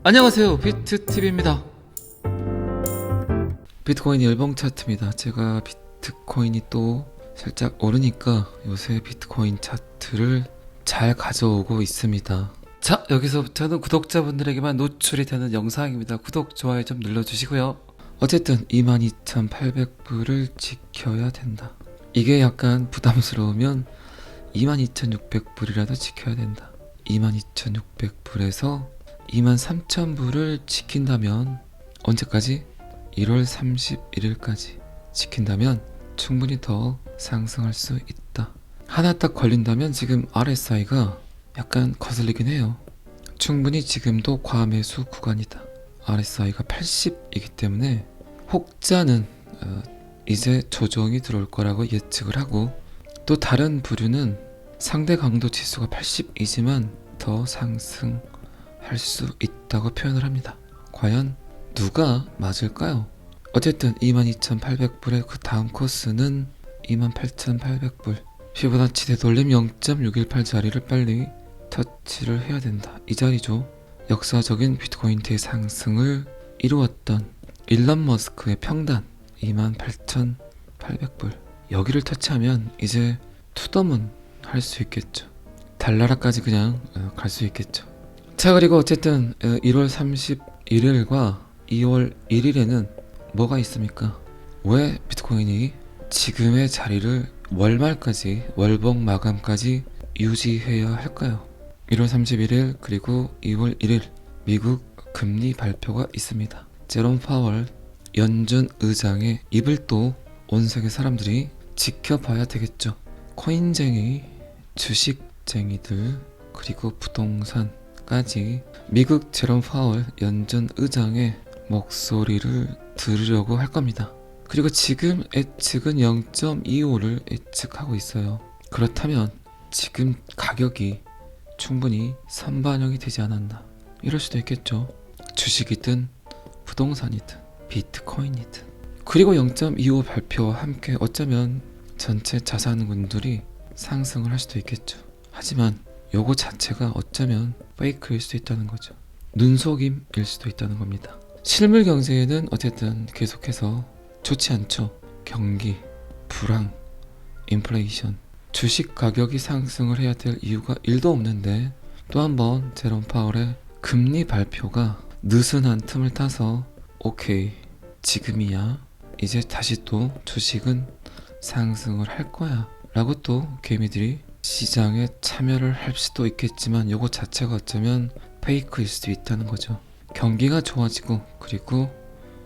안녕하세요, 비트TV입니다. 비트코인이 열봉 차트입니다. 제가 비트코인이 또 살짝 오르니까 요새 비트코인 차트를 잘 가져오고 있습니다. 자, 여기서부터는 구독자분들에게만 노출이 되는 영상입니다. 구독, 좋아요 좀 눌러주시고요. 어쨌든 22,800불을 지켜야 된다. 이게 약간 부담스러우면 22,600불이라도 지켜야 된다. 22,600불에서 23,000불을 지킨다면 언제까지? 1월 31일까지 지킨다면 충분히 더 상승할 수 있다. 하나 딱 걸린다면 지금 RSI가 약간 거슬리긴 해요. 충분히 지금도 과매수 구간이다. RSI가 80이기 때문에 혹자는 이제 조정이 들어올 거라고 예측을 하고, 또 다른 부류는 상대 강도 지수가 80이지만 더 상승할 수 있다고 표현을 합니다. 과연 누가 맞을까요? 어쨌든 22,800불의 그 다음 코스는 28,800불. 피보나치 되돌림 0.618 자리를 빨리 터치를 해야 된다. 이 자리죠. 역사적인 비트코인 대상승을 이루었던 일론 머스크의 평단 28,800불. 여기를 터치하면 이제 투더문 할 수 있겠죠. 달나라까지 그냥 갈 수 있겠죠. 자, 그리고 어쨌든 1월 31일과 2월 1일에는 뭐가 있습니까? 왜 비트코인이 지금의 자리를 월말까지, 월봉 마감까지 유지해야 할까요? 1월 31일 그리고 2월 1일 미국 금리 발표가 있습니다. 제롬 파월 연준 의장의 입을 또 온 세계 사람들이 지켜봐야 되겠죠. 코인쟁이, 주식쟁이들, 그리고 부동산까지 미국 제롬 파월 연준 의장의 목소리를 들으려고 할 겁니다. 그리고 지금 예측은 0.25를 예측하고 있어요. 그렇다면 지금 가격이 충분히 선반영이 되지 않았나, 이럴 수도 있겠죠. 주식이든 부동산이든 비트코인이든. 그리고 0.25 발표와 함께 어쩌면 전체 자산군들이 상승을 할 수도 있겠죠. 하지만 요거 자체가 어쩌면 페이크일 수도 있다는 거죠. 눈속임일 수도 있다는 겁니다. 실물 경제에는 어쨌든 계속해서 좋지 않죠. 경기, 불황, 인플레이션, 주식 가격이 상승을 해야 될 이유가 1도 없는데, 또 한번 제롬 파월의 금리 발표가 느슨한 틈을 타서 오케이, 지금이야, 이제 다시 또 주식은 상승을 할 거야 라고 또 개미들이 시장에 참여를 할 수도 있겠지만, 요거 자체가 어쩌면 페이크일 수도 있다는 거죠. 경기가 좋아지고 그리고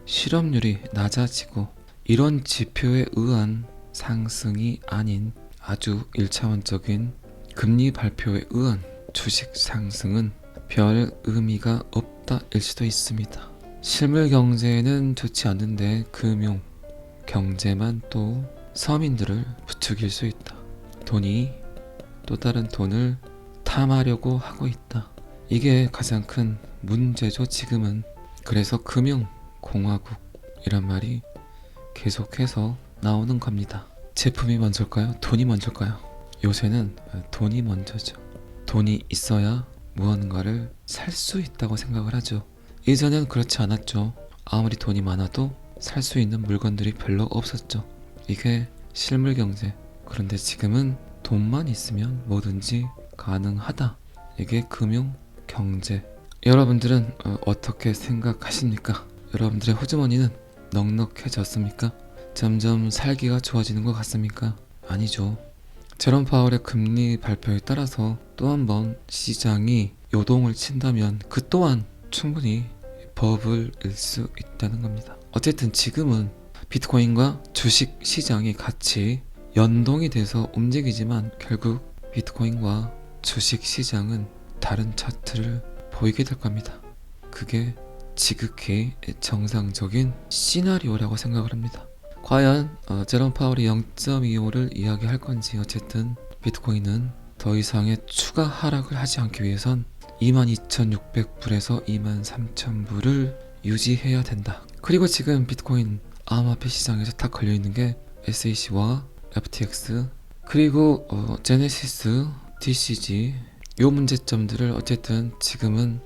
실업률이 낮아지고 이런 지표에 의한 상승이 아닌 아주 1차원적인 금리 발표에 의한 주식 상승은 별 의미가 없다일 수도 있습니다. 실물 경제는 좋지 않은데 금융, 경제만 또 서민들을 부추길 수 있다. 돈이 또 다른 돈을 탐하려고 하고 있다. 이게 가장 큰 문제죠, 지금은. 그래서 금융공화국이란 말이 계속해서 나오는 겁니다. 제품이 먼저일까요? 돈이 먼저일까요? 요새는 돈이 먼저죠. 돈이 있어야 무언가를 살 수 있다고 생각을 하죠. 예전엔 그렇지 않았죠. 아무리 돈이 많아도 살 수 있는 물건들이 별로 없었죠. 이게 실물 경제. 그런데 지금은 돈만 있으면 뭐든지 가능하다. 이게 금융 경제. 여러분들은 어떻게 생각하십니까? 여러분들의 호주머니는 넉넉해졌습니까? 점점 살기가 좋아지는 것 같습니까? 아니죠. 제롬 파월의 금리 발표에 따라서 또 한 번 시장이 요동을 친다면 그 또한 충분히 버블일 수 있다는 겁니다. 어쨌든 지금은 비트코인과 주식 시장이 같이 연동이 돼서 움직이지만 결국 비트코인과 주식 시장은 다른 차트를 보이게 될 겁니다. 그게 지극히 정상적인 시나리오라고 생각을 합니다. 과연 제롬 파월이 0.25를 이야기할 건지, 어쨌든 비트코인은 더 이상의 추가 하락을 하지 않기 위해선 22,600불에서 23,000불을 유지해야 된다. 그리고 지금 비트코인 암호화폐 시장에서 딱 걸려있는 게 SEC와 FTX, 그리고 제네시스, DCG, 요 문제점들을 어쨌든 지금은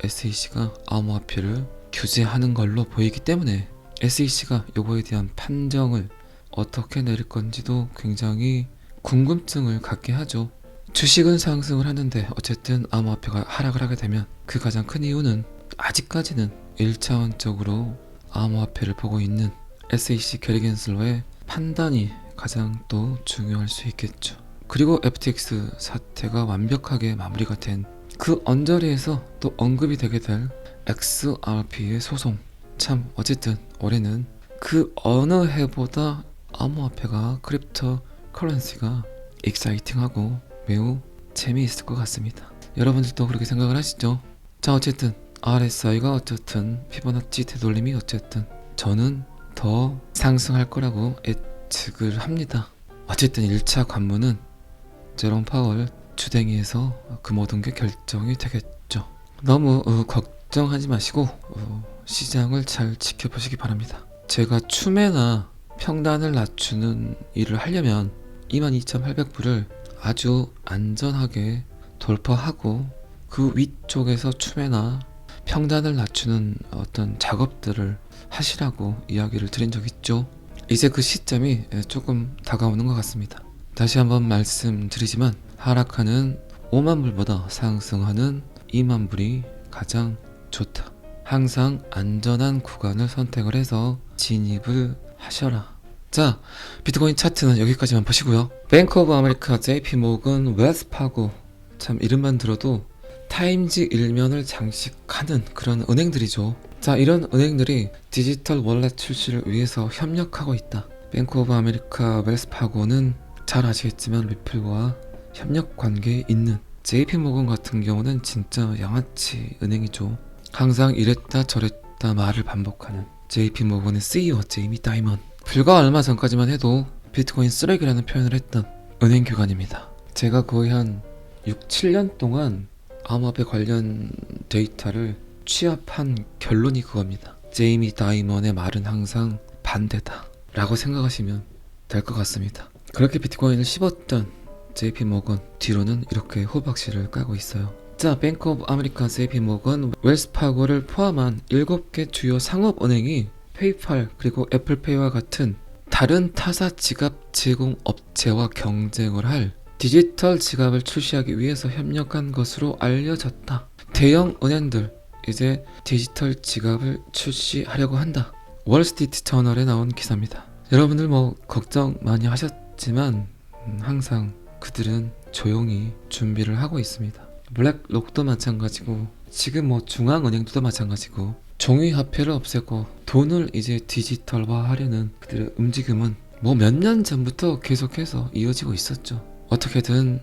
SEC가 암호화폐를 규제하는 걸로 보이기 때문에 SEC가 요거에 대한 판정을 어떻게 내릴 건지도 굉장히 궁금증을 갖게 하죠. 주식은 상승을 하는데 어쨌든 암호화폐가 하락을 하게 되면 그 가장 큰 이유는 아직까지는 1차원적으로 암호화폐를 보고 있는 SEC 게리 겐슬러의 판단이 가장 또 중요할 수 있겠죠. 그리고 FTX 사태가 완벽하게 마무리가 된 그 언저리에서 또 언급이 되게 될 XRP의 소송. 참 어쨌든 올해는 그 어느 해보다 암호화폐가 크립토 커런시가 익사이팅하고 매우 재미있을 것 같습니다. 여러분들도 그렇게 생각을 하시죠? 자, 어쨌든 RSI가 어쨌든 피보나치 되돌림이 어쨌든 저는 더 상승할 거라고 예측을 합니다. 어쨌든 1차 관문은 제롬 파월 주댕이에서 그 모든 게 결정이 되겠죠. 너무 걱정하지 마시고 시장을 잘 지켜보시기 바랍니다. 제가 추매나 평단을 낮추는 일을 하려면 22,800불을 아주 안전하게 돌파하고 그 위쪽에서 추매나 평단을 낮추는 어떤 작업들을 하시라고 이야기를 드린 적 있죠. 이제 그 시점이 조금 다가오는 것 같습니다. 다시 한번 말씀드리지만 하락하는 5만 불보다 상승하는 2만 불이 가장 좋다. 항상 안전한 구간을 선택을 해서 진입을 하셔라. 자, 비트코인 차트는 여기까지만 보시고요. 뱅크 오브 아메리카, JP 모건, 웰스파고, 참 이름만 들어도 타임즈 일면을 장식하는 그런 은행들이죠. 자, 이런 은행들이 디지털 월렛 출시를 위해서 협력하고 있다. 뱅크 오브 아메리카, 웰스파고는 잘 아시겠지만 리플과 협력 관계에 있는, JP 모건 같은 경우는 진짜 양아치 은행이죠. 항상 이랬다 저랬다 말을 반복하는 JP 모건의 CEO 제이미 다이먼. 불과 얼마 전까지만 해도 비트코인 쓰레기라는 표현을 했던 은행기관입니다. 제가 거의 한 6, 7년 동안 암호화폐 관련 데이터를 취합한 결론이 그겁니다. 제이미 다이먼의 말은 항상 반대다 라고 생각하시면 될 것 같습니다. 그렇게 비트코인을 씹었던 JP 모건 뒤로는 이렇게 호박씨를 까고 있어요. 자, 뱅크 오브 아메리카, JP 모건, 웰스파고를 포함한 7개 주요 상업은행이 페이팔 그리고 애플페이와 같은 다른 타사 지갑 제공 업체와 경쟁을 할 디지털 지갑을 출시하기 위해서 협력한 것으로 알려졌다. 대형 은행들 이제 디지털 지갑을 출시하려고 한다. 월스트리트 저널에 나온 기사입니다. 여러분들 뭐 걱정 많이 하셨지만 항상 그들은 조용히 준비를 하고 있습니다. 블랙록도 마찬가지고 지금 뭐 중앙은행도 마찬가지고 종이화폐를 없애고 돈을 이제 디지털화하려는 그들의 움직임은 뭐 몇 년 전부터 계속해서 이어지고 있었죠. 어떻게든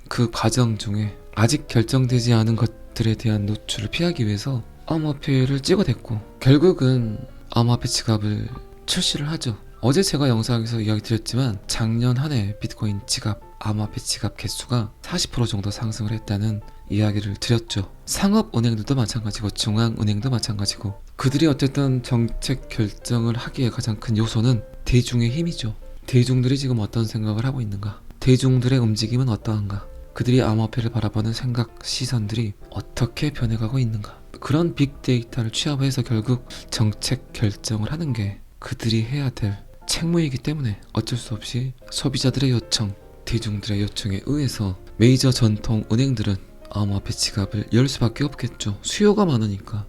그 과정 중에 아직 결정되지 않은 것들에 대한 노출을 피하기 위해서 암호화폐를 찍어댔고 결국은 암호화폐 지갑을 출시를 하죠. 어제 제가 영상에서 이야기 드렸지만 작년 한 해 비트코인 지갑, 암호화폐 지갑 개수가 40% 정도 상승을 했다는 이야기를 드렸죠. 상업은행들도 마찬가지고 중앙은행도 마찬가지고 그들이 어쨌든 정책 결정을 하기에 가장 큰 요소는 대중의 힘이죠. 대중들이 지금 어떤 생각을 하고 있는가? 대중들의 움직임은 어떠한가? 그들이 암호화폐를 바라보는 생각, 시선들이 어떻게 변해가고 있는가? 그런 빅데이터를 취합해서 결국 정책 결정을 하는 게 그들이 해야 될 책무이기 때문에 어쩔 수 없이 소비자들의 요청, 대중들의 요청에 의해서 메이저 전통 은행들은 암호화폐 지갑을 열 수밖에 없겠죠. 수요가 많으니까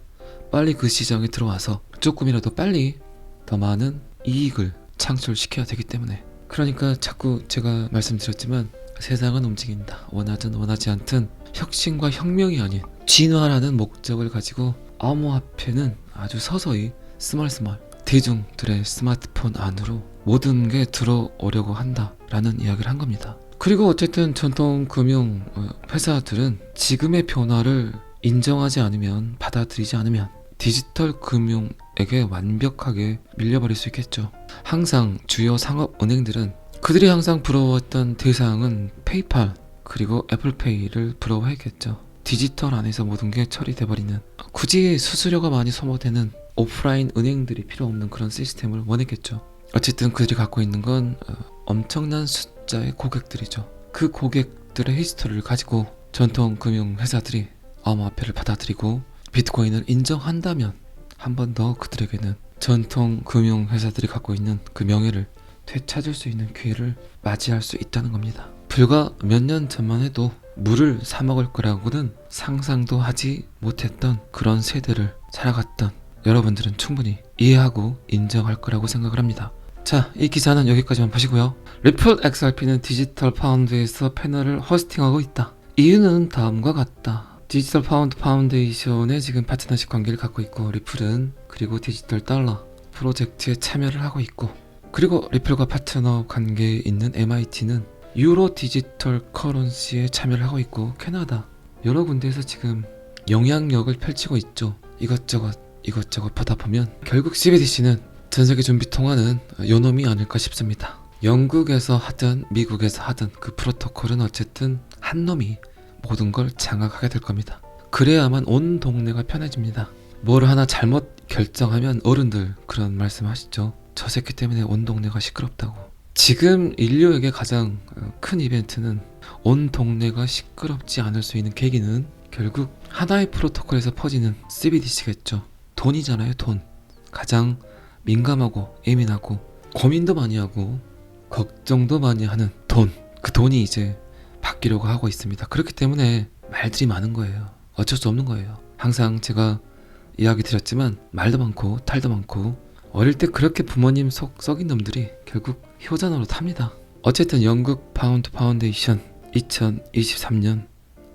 빨리 그 시장에 들어와서 조금이라도 빨리 더 많은 이익을 창출시켜야 되기 때문에. 그러니까 자꾸 제가 말씀드렸지만 세상은 움직인다. 원하든 원하지 않든 혁신과 혁명이 아닌 진화라는 목적을 가지고 암호화폐는 아주 서서히 스멀스멀 대중들의 스마트폰 안으로 모든 게 들어오려고 한다라는 이야기를 한 겁니다. 그리고 어쨌든 전통 금융 회사들은 지금의 변화를 인정하지 않으면, 받아들이지 않으면 디지털 금융에게 완벽하게 밀려버릴 수 있겠죠. 항상 주요 상업은행들은 그들이 항상 부러웠던 대상은 페이팔 그리고 애플페이를 부러워했겠죠. 디지털 안에서 모든 게 처리돼버리는, 굳이 수수료가 많이 소모되는 오프라인 은행들이 필요 없는 그런 시스템을 원했겠죠. 어쨌든 그들이 갖고 있는 건 엄청난 숫자의 고객들이죠. 그 고객들의 히스토리를 가지고 전통 금융 회사들이 암호화폐를 받아들이고 비트코인을 인정한다면 한 번 더 그들에게는 전통 금융 회사들이 갖고 있는 그 명예를 되찾을 수 있는 기회를 맞이할 수 있다는 겁니다. 불과 몇 년 전만 해도 물을 사 먹을 거라고는 상상도 하지 못했던 그런 세대를 살아갔던 여러분들은 충분히 이해하고 인정할 거라고 생각을 합니다. 자, 이 기사는 여기까지만 보시고요. 리플 XRP는 디지털 파운드에서 패널을 호스팅하고 있다. 이유는 다음과 같다. 디지털 파운드 파운데이션에 지금 파트너십 관계를 갖고 있고, 리플은 그리고 디지털 달러 프로젝트에 참여를 하고 있고, 그리고 리플과 파트너 관계에 있는 MIT는 유로 디지털 커런시에 참여를 하고 있고, 캐나다 여러 군데에서 지금 영향력을 펼치고 있죠. 이것저것 보다 보면 결국 CBDC는 전세계 준비 통화는 요놈이 아닐까 싶습니다. 영국에서 하든 미국에서 하든 그 프로토콜은 어쨌든 한 놈이 모든 걸 장악하게 될 겁니다. 그래야만 온 동네가 편해집니다. 뭘 하나 잘못 결정하면 어른들 그런 말씀 하시죠. 저 새끼 때문에 온 동네가 시끄럽다고. 지금 인류에게 가장 큰 이벤트는 온 동네가 시끄럽지 않을 수 있는 계기는 결국 하나의 프로토콜에서 퍼지는 CBDC겠죠. 돈이잖아요, 돈. 가장 민감하고 예민하고 고민도 많이 하고 걱정도 많이 하는 돈. 그 돈이 이제 바뀌려고 하고 있습니다. 그렇기 때문에 말들이 많은 거예요. 어쩔 수 없는 거예요. 항상 제가 이야기 드렸지만 말도 많고 탈도 많고 어릴 때 그렇게 부모님 속 썩인 놈들이 결국 효자노로 탑니다. 어쨌든 영국 파운드 파운데이션 2023년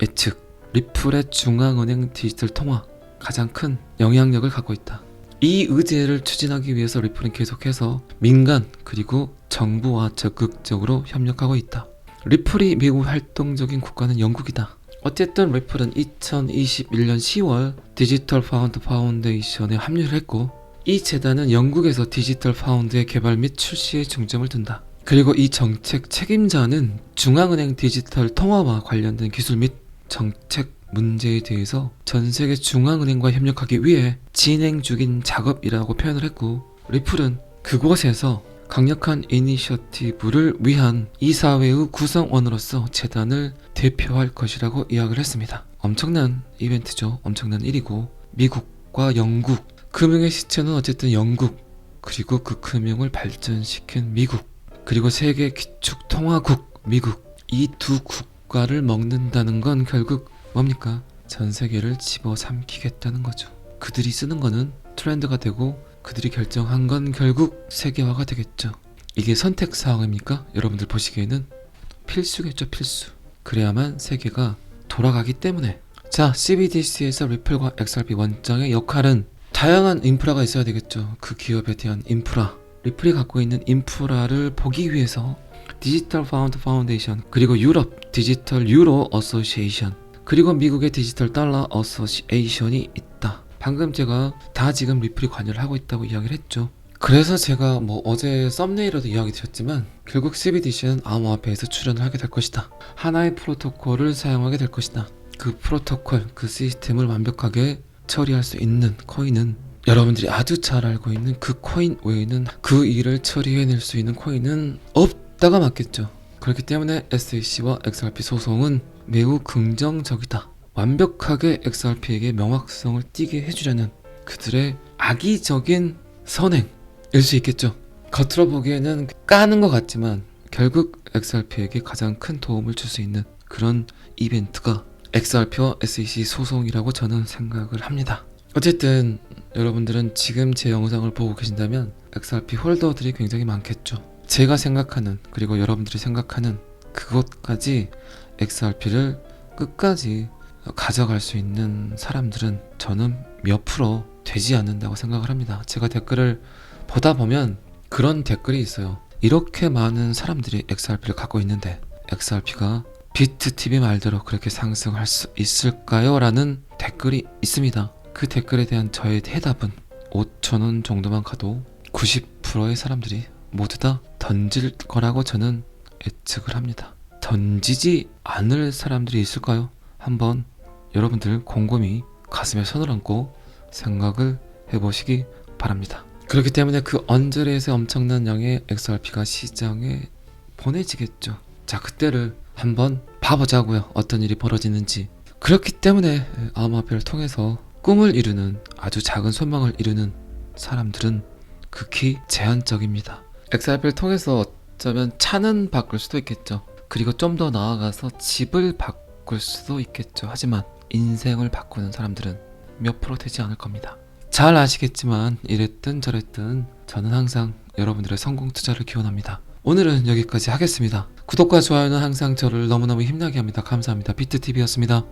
예측 리플의 중앙은행 디지털 통화 가장 큰 영향력을 갖고 있다. 이 의제를 추진하기 위해서 리플은 계속해서 민간 그리고 정부와 적극적으로 협력하고 있다. 리플이 매우 활동적인 국가는 영국이다. 어쨌든 리플은 2021년 10월 디지털 파운드 파운데이션에 합류를 했고, 이 재단은 영국에서 디지털 파운드의 개발 및 출시에 중점을 둔다. 그리고 이 정책 책임자는 중앙은행 디지털 통화와 관련된 기술 및 정책 문제에 대해서 전 세계 중앙은행과 협력하기 위해 진행 중인 작업이라고 표현을 했고, 리플은 그곳에서 강력한 이니셔티브를 위한 이사회의 구성원으로서 재단을 대표할 것이라고 이야기를 했습니다. 엄청난 이벤트죠. 엄청난 일이고, 미국과 영국, 금융의 시초는 어쨌든 영국, 그리고 그 금융을 발전시킨 미국, 그리고 세계 기축통화국 미국, 이 두 국가를 먹는다는 건 결국 뭡니까? 전 세계를 집어삼키겠다는 거죠. 그들이 쓰는 거는 트렌드가 되고 그들이 결정한 건 결국 세계화가 되겠죠. 이게 선택사항입니까? 여러분들 보시기에는 필수겠죠, 필수. 그래야만 세계가 돌아가기 때문에. 자, CBDC에서 리플과 XRP 원장의 역할은 다양한 인프라가 있어야 되겠죠. 그 기업에 대한 인프라. 리플이 갖고 있는 인프라를 보기 위해서 디지털 파운드 파운데이션, 그리고 유럽 디지털 유로 어소시에이션, 그리고 미국의 디지털 달러 어소시에이션이 있다. 방금 제가 다 지금 리플이 관여를 하고 있다고 이야기를 했죠. 그래서 제가 어제 썸네일에도 이야기 드렸지만 결국 CBDC는 암호화폐에서 출연을 하게 될 것이다. 하나의 프로토콜을 사용하게 될 것이다. 그 프로토콜, 그 시스템을 완벽하게 처리할 수 있는 코인은 여러분들이 아주 잘 알고 있는 그 코인 외에는 그 일을 처리해낼 수 있는 코인은 없다가 맞겠죠. 그렇기 때문에 SEC와 XRP 소송은 매우 긍정적이다. 완벽하게 XRP에게 명확성을 띠게 해주려는 그들의 악의적인 선행일 수 있겠죠. 겉으로 보기에는 까는 것 같지만 결국 XRP에게 가장 큰 도움을 줄 수 있는 그런 이벤트가 XRP와 SEC 소송이라고 저는 생각을 합니다. 어쨌든 여러분들은 지금 제 영상을 보고 계신다면 XRP 홀더들이 굉장히 많겠죠. 제가 생각하는, 그리고 여러분들이 생각하는 그것까지 XRP를 끝까지 가져갈 수 있는 사람들은 저는 몇 프로 되지 않는다고 생각을 합니다. 제가 댓글을 보다 보면 그런 댓글이 있어요. 이렇게 많은 사람들이 XRP를 갖고 있는데 XRP가 비트TV 말대로 그렇게 상승할 수 있을까요? 라는 댓글이 있습니다. 그 댓글에 대한 저의 해답은 5,000원 정도만 가도 90%의 사람들이 모두 다 던질 거라고 저는 예측을 합니다. 던지지 않을 사람들이 있을까요? 한번 여러분들 곰곰이 가슴에 손을 얹고 생각을 해보시기 바랍니다. 그렇기 때문에 그 언저리에서 엄청난 양의 XRP가 시장에 보내지겠죠. 자, 그때를 한번 봐보자고요. 어떤 일이 벌어지는지. 그렇기 때문에 암호화폐를 통해서 꿈을 이루는 아주 작은 소망을 이루는 사람들은 극히 제한적입니다. 엑셀을 통해서 어쩌면 차는 바꿀 수도 있겠죠. 그리고 좀 더 나아가서 집을 바꿀 수도 있겠죠. 하지만 인생을 바꾸는 사람들은 몇 프로 되지 않을 겁니다. 잘 아시겠지만 이랬든 저랬든 저는 항상 여러분들의 성공 투자를 기원합니다. 오늘은 여기까지 하겠습니다. 구독과 좋아요는 항상 저를 너무너무 힘나게 합니다. 감사합니다. 비트TV였습니다.